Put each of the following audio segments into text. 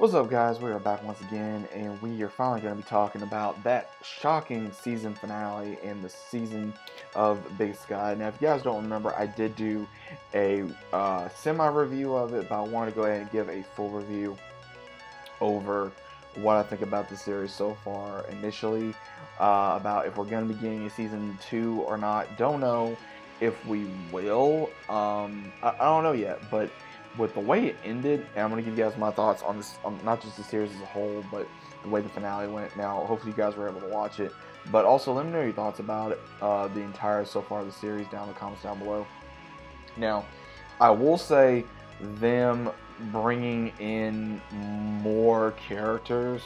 What's up, guys? We are back once again, and we are finally going to be talking about that shocking season finale in the season of Big Sky. Now, if you guys don't remember, I did do a semi-review of it, but I want to go ahead and give a full review over what I think about the series so far. Initially, about if we're going to be getting a season 2 or not. Don't know if we will. I don't know yet, but with the way it ended, and I'm going to give you guys my thoughts on this, not just the series as a whole, but the way the finale went. Now, hopefully you guys were able to watch it, but also let me know your thoughts about it, the entire so far of the series down in the comments down below. Now, I will say them bringing in more characters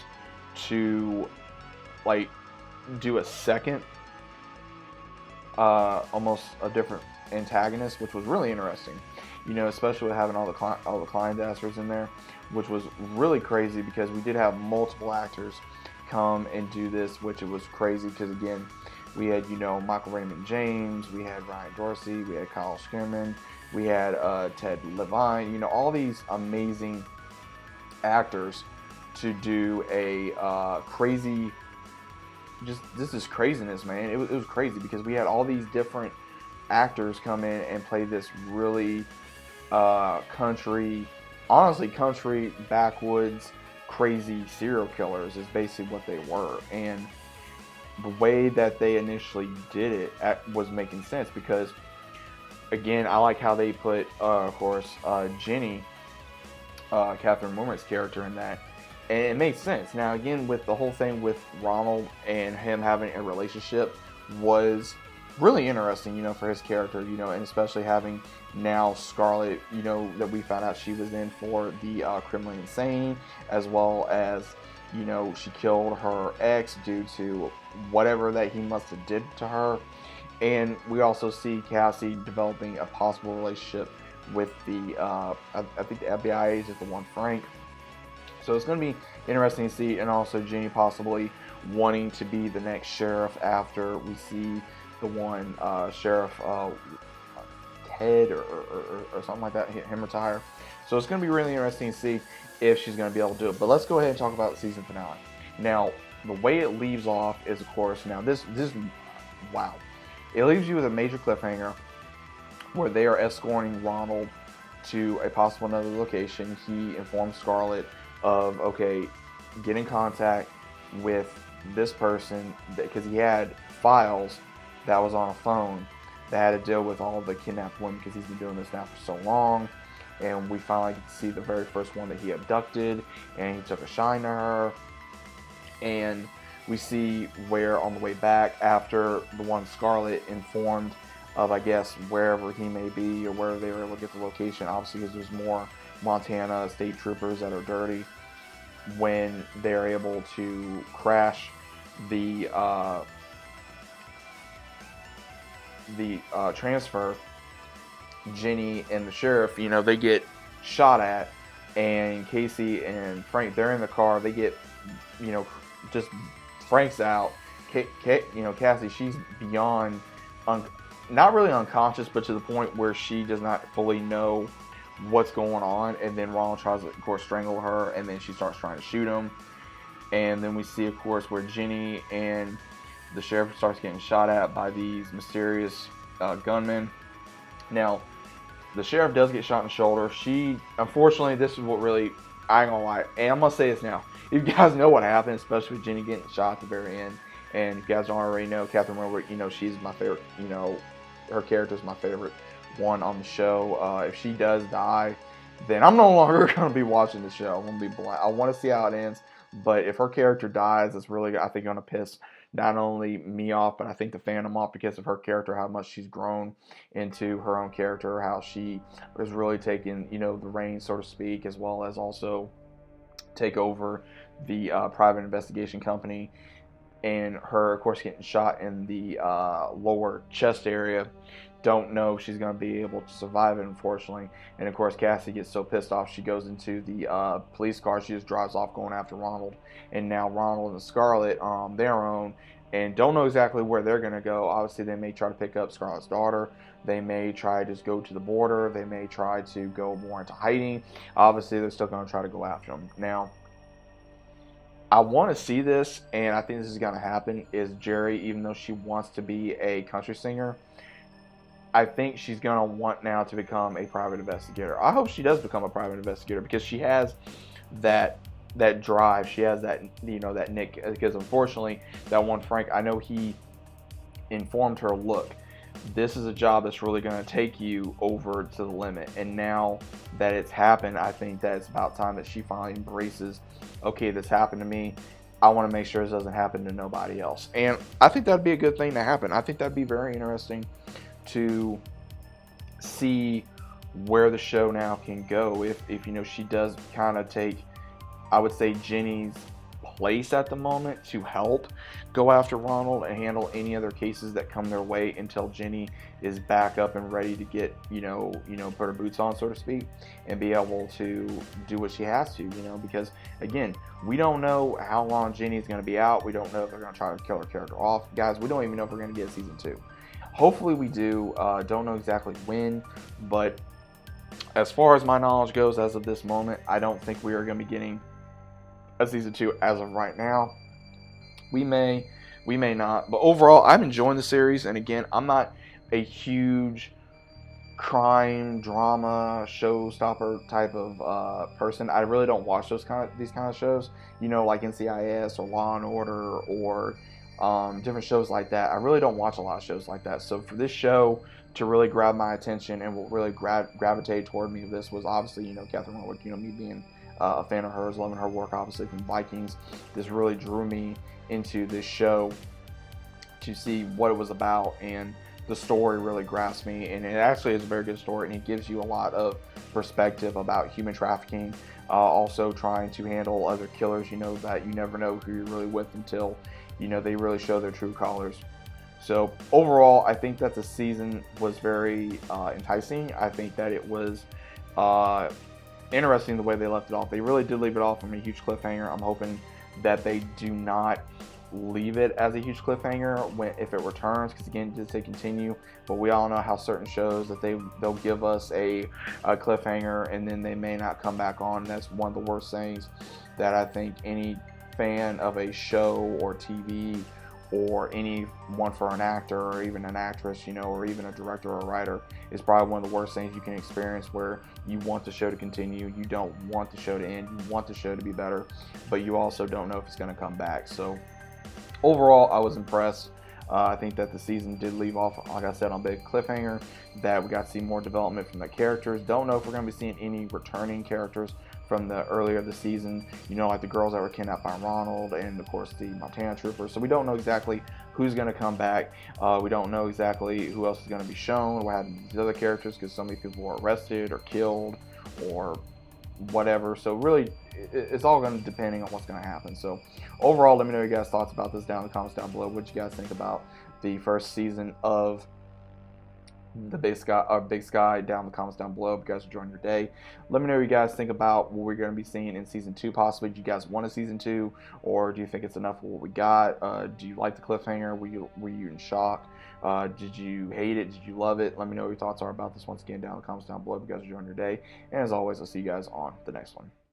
to like do a second, almost a different antagonist, which was really interesting. You know, especially with having all the Kleindassers in there, which was really crazy because we did have multiple actors come and do this, which it was crazy because again, we had Michael Raymond James, we had Ryan Dorsey, we had Kyle Sherman, we had Ted Levine, all these amazing actors to do a crazy, this is craziness, man. It was crazy because we had all these different actors come in and play this really country backwoods crazy serial killers is basically what they were. And the way that they initially did it was making sense because again, I like how they put of course Jenny, Catherine Mormont's character in that, and it made sense. Now again, with the whole thing with Ronald and him having a relationship was really interesting, for his character, and especially having now Scarlett, that we found out she was in for the criminally insane, as well as, she killed her ex due to whatever that he must have did to her. And we also see Cassie developing a possible relationship with the, I think the FBI agent, the one Frank. So it's going to be interesting to see, and also Jenny possibly wanting to be the next sheriff after we see the one Sheriff Ted or something like that, him retire. So it's going to be really interesting to see if she's going to be able to do it. But let's go ahead and talk about the season finale. Now, the way it leaves off is, of course, now this wow. It leaves you with a major cliffhanger where they are escorting Ronald to a possible another location. He informs Scarlett of, okay, get in contact with this person because he had files that was on a phone that had to deal with all the kidnapped women because he's been doing this now for so long. And we finally get to see the very first one that he abducted, and he took a shine to her. And we see where on the way back, after the one Scarlett informed of, I guess, wherever he may be or wherever they were able to get the location, obviously because there's more Montana state troopers that are dirty, when they're able to crash the transfer, Jenny and the sheriff, they get shot at, and Casey and Frank, they're in the car, they get, just Frank's out. Cassie, she's beyond, not really unconscious, but to the point where she does not fully know what's going on, and then Ronald tries to, of course, strangle her, and then she starts trying to shoot him, and then we see, of course, where Jenny and the sheriff starts getting shot at by these mysterious gunmen. Now, the sheriff does get shot in the shoulder. She, unfortunately, this is what really, I ain't gonna lie, and I'm gonna say this now. If you guys know what happened, especially with Jenny getting shot at the very end, and if you guys don't already know, Catherine Wilbert, she's my favorite, her character's my favorite one on the show. If she does die, then I'm no longer going to be watching the show. I'm going to be blank. I want to see how it ends, but if her character dies, it's really, I think, going to piss not only me off, but I think the fandom off because of her character, how much she's grown into her own character, how she has really taken, the reins, so to speak, as well as also take over the private investigation company. And her, of course, getting shot in the lower chest area. Don't know if she's going to be able to survive it, unfortunately. And, of course, Cassie gets so pissed off, she goes into the police car. She just drives off going after Ronald. And now Ronald and Scarlett are on their own and don't know exactly where they're going to go. Obviously, they may try to pick up Scarlett's daughter. They may try to just go to the border. They may try to go more into hiding. Obviously, they're still going to try to go after them. Now, I want to see this, and I think this is going to happen. Is Jerry, even though she wants to be a country singer, I think she's going to want now to become a private investigator. I hope she does become a private investigator because she has that drive. She has that, that Nick, because unfortunately that one Frank, I know he informed her, look, this is a job that's really going to take you over to the limit. And now that it's happened, I think that it's about time that she finally embraces, okay, this happened to me. I want to make sure this doesn't happen to nobody else. And I think that'd be a good thing to happen. I think that'd be very interesting to see where the show now can go if she does kind of take, I would say, Jenny's place at the moment to help go after Ronald and handle any other cases that come their way until Jenny is back up and ready to get, put her boots on, so to speak, and be able to do what she has to, because again, we don't know how long Jenny's going to be out. We don't know if they're going to try to kill her character off. Guys, we don't even know if we're going to get a season 2. Hopefully we do. Don't know exactly when, but as far as my knowledge goes, as of this moment, I don't think we are going to be getting a season 2 as of right now. We may not, but overall, I'm enjoying the series. And again, I'm not a huge crime drama showstopper type of person. I really don't watch these kind of shows, like NCIS or Law and Order or different shows like that. I really don't watch a lot of shows like that. So for this show to really grab my attention and what really gravitated toward me, this was obviously, Catherine Hardwicke, me being a fan of hers, loving her work obviously from Vikings. This really drew me into this show to see what it was about, and the story really grasped me, and it actually is a very good story, and it gives you a lot of perspective about human trafficking, also trying to handle other killers, that you never know who you're really with until, they really show their true colors. So overall, I think that the season was very enticing. I think that it was interesting the way they left it off. They really did leave it off from a huge cliffhanger. I'm hoping that they do not leave it as a huge cliffhanger if it returns, because again, it did say continue, but we all know how certain shows that they'll give us a cliffhanger and then they may not come back on. That's one of the worst things that I think any fan of a show or TV or anyone for an actor or even an actress, or even a director or a writer, is probably one of the worst things you can experience, where you want the show to continue, you don't want the show to end, you want the show to be better, but you also don't know if it's going to come back. So overall, I was impressed. I think that the season did leave off, like I said, on a big cliffhanger, that we got to see more development from the characters. Don't know if we're going to be seeing any returning characters from the earlier of the season, like the girls that were kidnapped by Ronald, and of course the Montana troopers. So we don't know exactly who's going to come back. We don't know exactly who else is going to be shown, what happened to these other characters, because so many people were arrested or killed or whatever. So really, it's all going to depending on what's going to happen. So overall, let me know your guys' thoughts about this down in the comments down below. What you guys think about the first season of the Big Sky down in the comments down below. If you guys are enjoying your day, let me know what you guys think about what we're going to be seeing in season 2 possibly. Do you guys want a season 2, or do you think it's enough of what we got? Do you like the cliffhanger? Were you in shock? Did you hate it? Did you love it? Let me know what your thoughts are about this once again down in the comments down below. If you guys are enjoying your day, and as always, I'll see you guys on the next one.